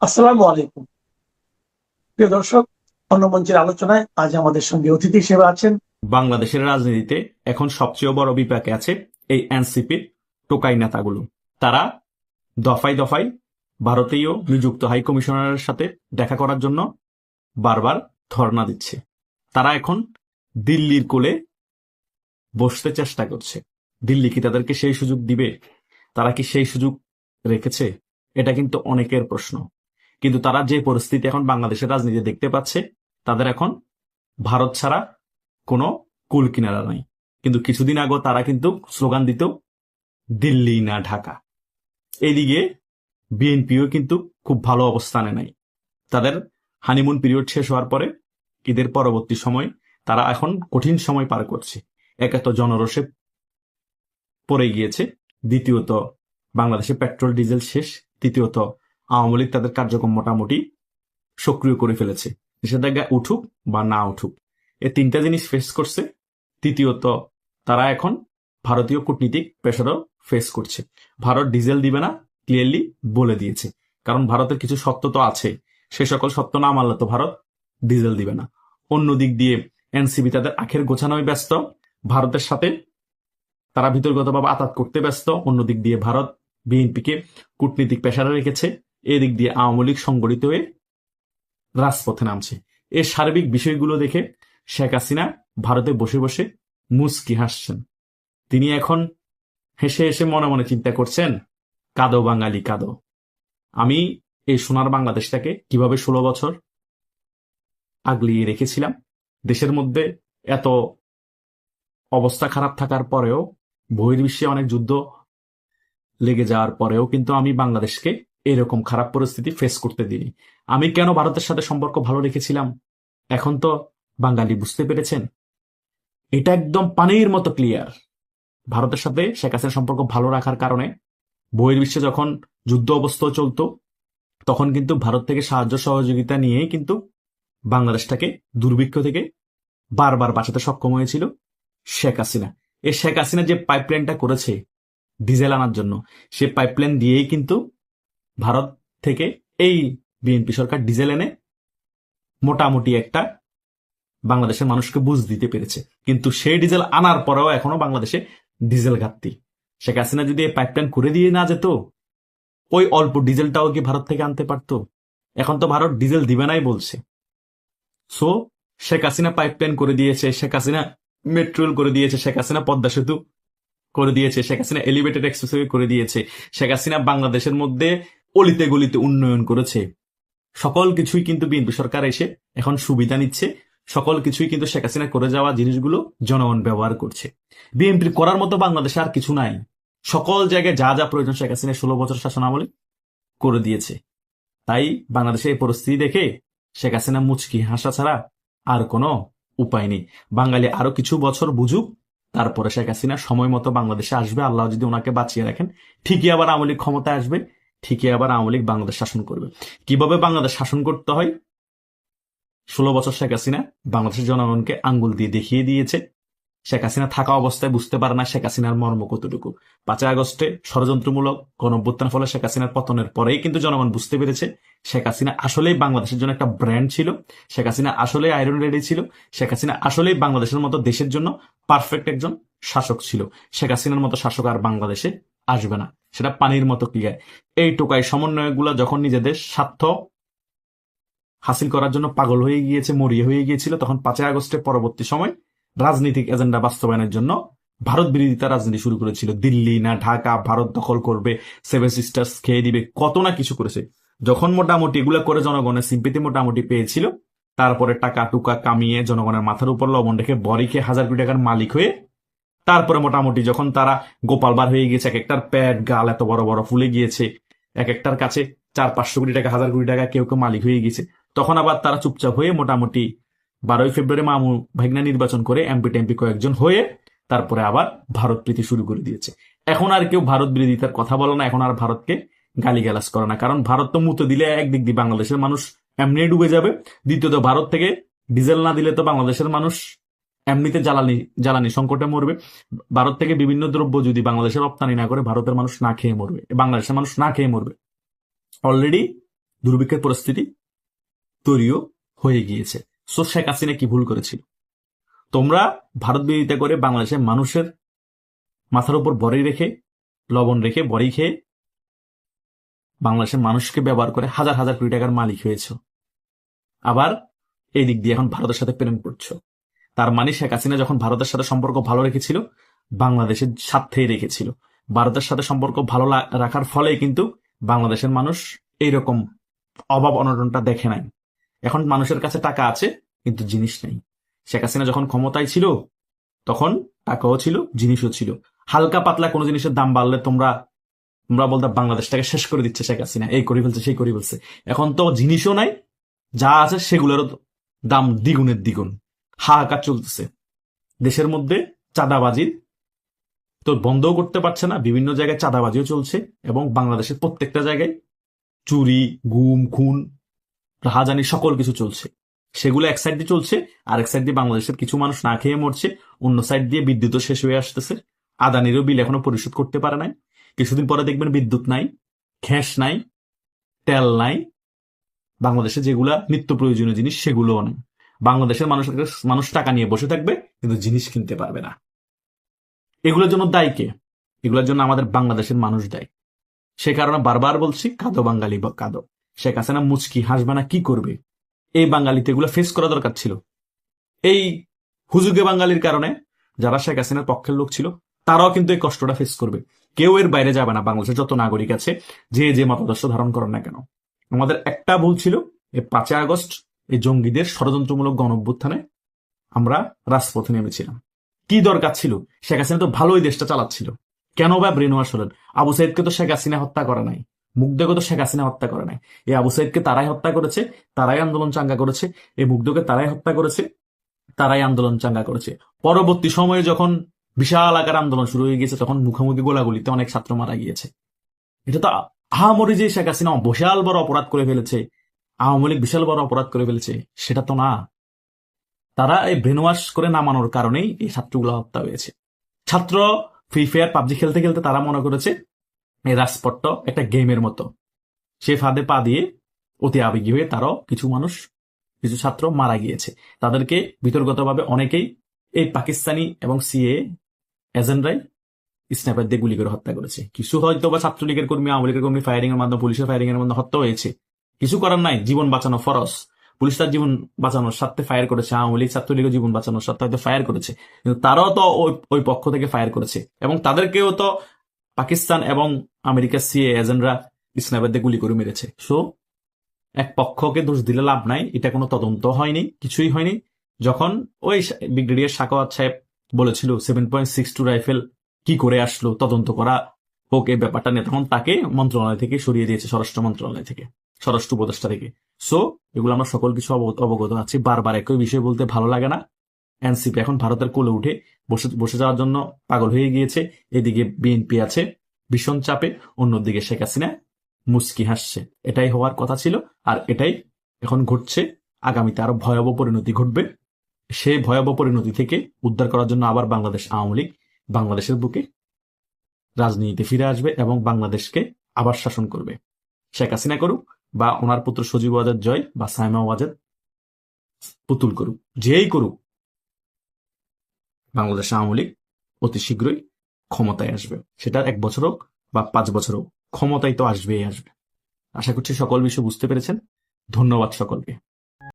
আসসালামু আলাইকুম। প্রিয় দর্শক, অন্য মঞ্চের আলোচনায় আজ আমাদের সঙ্গে অতিথি হিসেবে আছেন বাংলাদেশের রাজনীতিতে এখন সবচেয়ে বড় বিপাকে আছে এই এনসিপির টোকাই নেতাগুলো। তারা দফায় দফায় ভারতীয় নিযুক্ত হাই কমিশনারের সাথে দেখা করার জন্য বারবার ধর্ণা দিচ্ছে। তারা এখন দিল্লির কোলে বসতে চেষ্টা করছে। দিল্লি কি তাদেরকে সেই সুযোগ দিবে? তারা কি সেই সুযোগ রেখেছে? এটা কিন্তু অনেকের প্রশ্ন। কিন্তু তারা যে পরিস্থিতি এখন বাংলাদেশের রাজনীতি দেখতে পাচ্ছে, তাদের এখন ভারত ছাড়া কোনো কুল কিনারা নাই। কিন্তু কিছুদিন আগে তারা কিন্তু স্লোগান দিত, দিল্লি না ঢাকা। এইদিকে বিএনপিও কিন্তু খুব ভালো অবস্থানে নাই। তাদের হানিমুন পিরিয়ড শেষ হওয়ার পরে ঈদের পরবর্তী সময় তারা এখন কঠিন সময় পার করছে। একে তো জনরোষে পড়ে গিয়েছে, দ্বিতীয়ত বাংলাদেশে পেট্রোল ডিজেল শেষ, তৃতীয়ত আওয়ামী লীগ তাদের কার্যক্রম মোটামুটি সক্রিয় করে ফেলেছে। নিষেধাজ্ঞা উঠুক বা না উঠুক, এই তিনটা জিনিস ফেস করছে। তৃতীয়ত তারা এখন ভারতীয় কূটনীতিক প্রেসারও ফেস করছে। ভারত ডিজেল দিবে না, ক্লিয়ারলি বলে দিয়েছে। কারণ ভারতের কিছু সত্য তো আছে, সে সকল সত্য না মানলে তো ভারত ডিজেল দিবে না। অন্য দিক দিয়ে এনসিবি তাদের আখের গোছানোয় ব্যস্ত, ভারতের সাথে তারা ভিতর্গতভাবে আঘাত করতে ব্যস্ত। অন্যদিক দিয়ে ভারত বিএনপিকে কূটনীতিক পেশারে রেখেছে, এদিক দিয়ে আওয়ামী লীগ সংগঠিত হয়ে রাজপথে নামছে। এর সার্বিক বিষয়গুলো দেখে শেখ হাসিনা ভারতে বসে বসে মুচকি হাসছেন। তিনি এখন হেসে হেসে মনে মনে চিন্তা করছেন, কাঁদো বাঙালি কাঁদো। আমি এই সোনার বাংলাদেশটাকে কিভাবে 16 বছর আগলিয়ে রেখেছিলাম। দেশের মধ্যে এত অবস্থা খারাপ থাকার পরেও, বহির্বিশ্বে অনেক যুদ্ধ লেগে যাওয়ার পরেও কিন্তু আমি বাংলাদেশকে এরকম খারাপ পরিস্থিতি ফেস করতে দিইনি। আমি কেন ভারতের সাথে সম্পর্ক ভালো রেখেছিলাম, এখন তো বাঙালি বুঝতে পেরেছেন। এটা একদম পানির মতো ক্লিয়ার। ভারতের সাথে শেখ হাসিনার সম্পর্ক ভালো রাখার কারণে বহির্বিশ্বে যখন যুদ্ধ অবস্থা চলতো, তখন কিন্তু ভারত থেকে সাহায্য সহযোগিতা নিয়েই কিন্তু বাংলাদেশটাকে দুর্ভিক্ষ থেকে বারবার বাঁচাতে সক্ষম হয়েছিল শেখ হাসিনা। এই শেখ হাসিনা যে পাইপলাইনটা করেছে ডিজেল আনার জন্য, সে পাইপলাইন দিয়েই কিন্তু ভারত থেকে এই বিএনপি সরকার ডিজেল এনে মোটামুটি একটা বাংলাদেশের মানুষকে বুঝ দিতে পেরেছে। কিন্তু সেই ডিজেল আনার পরেও এখনো বাংলাদেশে ডিজেল ঘাটতি। শেখ হাসিনা যদি এই পাইপলাইন করে দিয়ে না যেত, ওই অল্প ডিজেলটাও কি ভারত থেকে আনতে পারতো? এখন তো ভারত ডিজেল দিবে নাই বলছে। সো শেখ হাসিনা পাইপলাইন করে দিয়েছে, শেখ হাসিনা মেট্রো রেল করে দিয়েছে, শেখ হাসিনা পদ্মা সেতু করে দিয়েছে, শেখ হাসিনা এলিভেটেড এক্সপ্রেসওয়ে করে দিয়েছে, শেখ হাসিনা বাংলাদেশের মধ্যে অলিতে গলিতে উন্নয়ন করেছে। সকল কিছুই কিন্তু বিএনপি সরকার এসে এখন সুবিধা নিচ্ছে। সকল কিছুই কিন্তু শেখ হাসিনা করে যাওয়া জিনিসগুলো জনগণ ব্যবহার করছে। বিএনপির করার মতো বাংলাদেশে আর কিছু নাই। সকল জায়গায় যা যা প্রয়োজন শেখ হাসিনা 16 বছর শাসন আমলে করে দিয়েছে। তাই বাংলাদেশের এই পরিস্থিতি দেখে শেখ হাসিনা মুচকি হাসা ছাড়া আর কোনো উপায় নেই। বাঙালি আরো কিছু বছর বুঝুক, তারপরে শেখ হাসিনা সময় মতো বাংলাদেশে আসবে। আল্লাহ যদি ওনাকে বাঁচিয়ে রাখেন, ঠিকই আবার আওয়ামী লীগ ক্ষমতায় আসবে, ঠিকই আবার আওয়ামী লীগ বাংলাদেশ শাসন করবে। কিভাবে বাংলাদেশ শাসন করতে হয় 16 বছর শেখ হাসিনা বাংলাদেশের জনগণকে আঙ্গুল দিয়ে দেখিয়ে দিয়েছে। শেখ হাসিনা থাকা অবস্থায় বুঝতে পারে না শেখ হাসিনার মর্ম কতটুকু। 5ই আগস্টে ষড়যন্ত্রমূলক গণঅভ্যুত্থানের ফলে শেখ হাসিনার পতনের পরেই কিন্তু জনগণ বুঝতে পেরেছে শেখ হাসিনা আসলেই বাংলাদেশের জন্য একটা ব্র্যান্ড ছিল, শেখ হাসিনা আসলেই আয়রন লেডি ছিল, শেখ হাসিনা আসলেই বাংলাদেশের মতো দেশের জন্য পারফেক্ট একজন শাসক ছিল। শেখ হাসিনার মতো শাসক আর বাংলাদেশে আসবে না, সেটা পানির মতো ক্লিয়ার। এই টোকাই সমন্বয়গুলো যখন নিজেদের স্বার্থ হাসিল করার জন্য পাগল হয়ে গিয়েছে, মরিয়া হয়ে গিয়েছিল, তখন 5ই আগস্টের পরবর্তী সময় রাজনৈতিক এজেন্ডা বাস্তবায়নের জন্য ভারত বিরোধিতা রাজনীতি শুরু করেছিল। দিল্লি না ঢাকা, ভারত দখল করবে, সেভেন সিস্টার্স খেয়ে দিবে, কত না কিছু করেছে। যখন মোটামুটি এগুলো করে জনগণের সিম্পিতি মোটামুটি পেয়েছিল, তারপরে টাকা টুকা কামিয়ে জনগণের মাথার উপর লবণ রেখে বড়ি খেয়ে হাজার কোটি টাকার মালিক হয়ে, তারপরে মোটামুটি যখন তারা গোপালবার হয়ে গিয়েছে, এক একটার প্যাট গাল এত বড় বড় ফুলে গিয়েছে, এক একটার কাছে 400-500 কোটি টাকা, হাজার কোটি টাকা কেউ কেউ মালিক হয়ে গিয়েছে, তখন আবার তারা চুপচাপ হয়ে মোটামুটি 12ই ফেব্রুয়ারি মামু ভাগনা নির্বাচন করে এমপি টেমপি কয়েকজন হয়ে তারপরে আবার ভারত প্রীতি শুরু করে দিয়েছে। এখন আর কেউ ভারত বিরোধিতার কথা বলে না, এখন আর ভারতকে গালিগালাজ করে না। কারণ ভারত তো মুতে দিলে একদিক দিয়ে বাংলাদেশের মানুষ এমনি ডুবে যাবে, দ্বিতীয়ত ভারত থেকে ডিজেল না দিলে তো বাংলাদেশের মানুষ এমনিতে জ্বালানি জ্বালানি সংকটে মরবে। ভারত থেকে বিভিন্ন দ্রব্য যদি বাংলাদেশের রপ্তানি না করে, ভারতের মানুষ না খেয়ে মরবে, বাংলাদেশের মানুষ না খেয়ে মরবে। অলরেডি দুর্ভিক্ষের পরিস্থিতি তৈরিও হয়ে গিয়েছে। সো শেখ হাসিনা কি ভুল করেছিল? তোমরা ভারত বিরোধিতা করে বাংলাদেশের মানুষের মাথার উপর বড়ি রেখে, লবণ রেখে, বড়ি খেয়ে বাংলাদেশের মানুষকে ব্যবহার করে হাজার হাজার কোটি টাকার মালিক হয়েছ। আবার এই দিক দিয়ে এখন ভারতের সাথে প্রেম করছো। তার মানে শেখ হাসিনা যখন ভারতের সাথে সম্পর্ক ভালো রেখেছিল, বাংলাদেশের স্বার্থেই রেখেছিল। ভারতের সাথে সম্পর্ক ভালো রাখার ফলে কিন্তু বাংলাদেশের মানুষ এইরকম অভাব অনটনটা দেখে নাই। এখন মানুষের কাছে টাকা আছে কিন্তু জিনিস নেই। শেখ হাসিনা যখন ক্ষমতায় ছিল তখন টাকাও ছিল, জিনিসও ছিল। হালকা পাতলা কোনো জিনিসের দাম বাড়লে তোমরা বলতে বাংলাদেশটাকে শেষ করে দিচ্ছে শেখ হাসিনা, এই করে ফেলছে, সেই করে ফেলছে। এখন তো জিনিসও নাই, যা আছে সেগুলোরও দাম দ্বিগুণের দ্বিগুণ। হাহাকার চলতেছে দেশের মধ্যে। চাঁদাবাজি তো বন্ধও করতে পারছে না, বিভিন্ন জায়গায় চাঁদাবাজিও চলছে, এবং বাংলাদেশের প্রত্যেকটা জায়গায় চুরি, গুম, খুন, রাহাজানি সকল কিছু চলছে। সেগুলো এক সাইড দিয়ে চলছে, আর এক সাইড দিয়ে বাংলাদেশের কিছু মানুষ না খেয়ে মরছে। অন্য সাইড দিয়ে বিদ্যুৎও শেষ হয়ে আসতেছে। আদানিরও বিল এখনো পরিশোধ করতে পারে নাই। কিছুদিন পরে দেখবেন বিদ্যুৎ নাই, গ্যাস নাই, তেল নাই। বাংলাদেশে যেগুলা নিত্য প্রয়োজনীয় জিনিস সেগুলোও নেই। বাংলাদেশের মানুষ টাকা নিয়ে বসে থাকবে কিন্তু জিনিস কিনতে পারবে না। এগুলোর জন্য দায়ী কে? এগুলোর জন্য আমাদের বাংলাদেশের মানুষ দায়ী। সে কারণে বারবার বলছি, কাঁদো বাঙালি বা কাঁদো। শেখ হাসিনা মুচকি হাসবে না, কি করবে? এই বাঙালিতে এগুলো ফেস করা দরকার ছিল। এই হুজুগে বাঙালির কারণে যারা শেখ হাসিনার পক্ষের লোক ছিল তারাও কিন্তু এই কষ্টটা ফেস করবে। কেউ এর বাইরে যাবে না। বাংলাদেশের যত নাগরিক আছে, যে মতাদর্শ ধারণ করেন না কেন, আমাদের একটা ভুল ছিল, এই 5 আগস্ট এই জঙ্গিদের ষড়যন্ত্রমূলক গণঅভ্যুত্থানে আমরা রাজপথে নেমেছিলাম। কি দরকার ছিল? শেখ হাসিনা তো ভালোই দেশটা চালাচ্ছিল, কেন বা ব্রেন ওয়াশ হলেন? আবু সাইদকে তো শেখ হাসিনা হত্যা করে নাই, মুগ্ধকে তো শেখ হাসিনা হত্যা করে নাই। এই আবু সাইদকে তারাই হত্যা করেছে, তারাই আন্দোলন চাঙ্গা করেছে। এই মুগ্ধকে তারাই হত্যা করেছে, তারাই আন্দোলন চাঙ্গা করেছে। পরবর্তী সময়ে যখন বিশাল আকার আন্দোলন শুরু হয়ে গিয়েছে, তখন মুখোমুখি গোলাগুলিতে অনেক ছাত্র মারা গিয়েছে। এটা তো আহামরি যে শেখ হাসিনা বিশাল বড় অপরাধ করে ফেলেছে, আওয়ামী লীগ বিশাল বড় অপরাধ করে ফেলেছে, সেটা তো না। তারা এই ব্রেনওয়াশ করে নামানোর কারণেই এই ছাত্রগুলো হত্যা হয়েছে। ছাত্র ফ্রি ফায়ার, পাবজি খেলতে খেলতে তারা মনে করেছে এই রাজপথটা একটা গেমের মতো। সে ফাঁদে পা দিয়ে অতি আবেগী হয়ে তারাও কিছু ছাত্র মারা গিয়েছে। তাদেরকে বিতর্কতভাবে অনেকেই এই পাকিস্তানি এবং সিএ এজেন্টরাই স্নাইপার দিয়ে গুলি করে হত্যা করেছে। কিছু হয়তো বা ছাত্রলীগের কর্মী, আওয়ামী লীগের কর্মী ফায়ারিং এর মাধ্যমে, পুলিশের ফায়ারিং এর মাধ্যমে হত্যা হয়েছে। কিছু করার নাই, জীবন বাঁচানো ফরজ। পুলিশ তার জীবন বাঁচানোর স্বার্থে ফায়ার করেছে, আওয়ামী লীগ ছাত্রলীগের জীবন বাঁচানোর স্বার্থে হয়তো ফায়ার করেছে, কিন্তু তারাও তো ওই পক্ষ থেকে ফায়ার করেছে, এবং তাদেরকেও তো পাকিস্তান এবং আমেরিকার সিএ এজেন্টরা স্নাইপার দিয়ে গুলি করে মেরেছে। সো এক পক্ষকে দোষ দিলে লাভ নাই। এটা কোনো তদন্ত হয়নি, কিছুই হয়নি। যখন ওই ব্রিগেডিয়ার সাখাওয়াত সাহেব বলেছিল 7.62 রাইফেল কি করে আসলো, তদন্ত করা হোক এই ব্যাপারটা নিয়ে, তখন তাকে মন্ত্রণালয় থেকে সরিয়ে দিয়েছে, স্বরাষ্ট্র মন্ত্রণালয় থেকে, স্বরাষ্ট্র উপদেষ্টা থেকে। সো এগুলো আমরা সকল কিছু অবগত আছি। বারবার একই বিষয় বলতে ভালো লাগে না। এনসিপি এখন ভারতের কোলে উঠে বসে যাওয়ার জন্য পাগল হয়ে গিয়েছে। এদিকে বিএনপি আছে ভীষণ চাপে, অন্যদিকে শেখ হাসিনা মুচকি হাসছে। এটাই হওয়ার কথা ছিল, আর এটাই এখন ঘটছে। আগামীতে আরো ভয়াবহ পরিণতি ঘটবে। সেই ভয়াবহ পরিণতি থেকে উদ্ধার করার জন্য আবার বাংলাদেশ আওয়ামী লীগ বাংলাদেশের বুকে রাজনীতিতে ফিরে আসবে এবং বাংলাদেশকে আবার শাসন করবে। শেখ হাসিনা করুক, বা ওনার পুত্র সজীব ওয়াজেদ জয়, বা সাইমা ওয়াজেদ পুতুল করুক, যেই করুক, বাংলাদেশ আওয়ামী লীগ অতি শীঘ্রই ক্ষমতায় আসবে। সেটা 1 বছর হোক বা 5 বছর হোক, ক্ষমতায় তো আসবেই আসবে। আশা করছি সকল বিষয় বুঝতে পেরেছেন। ধন্যবাদ সকলকে।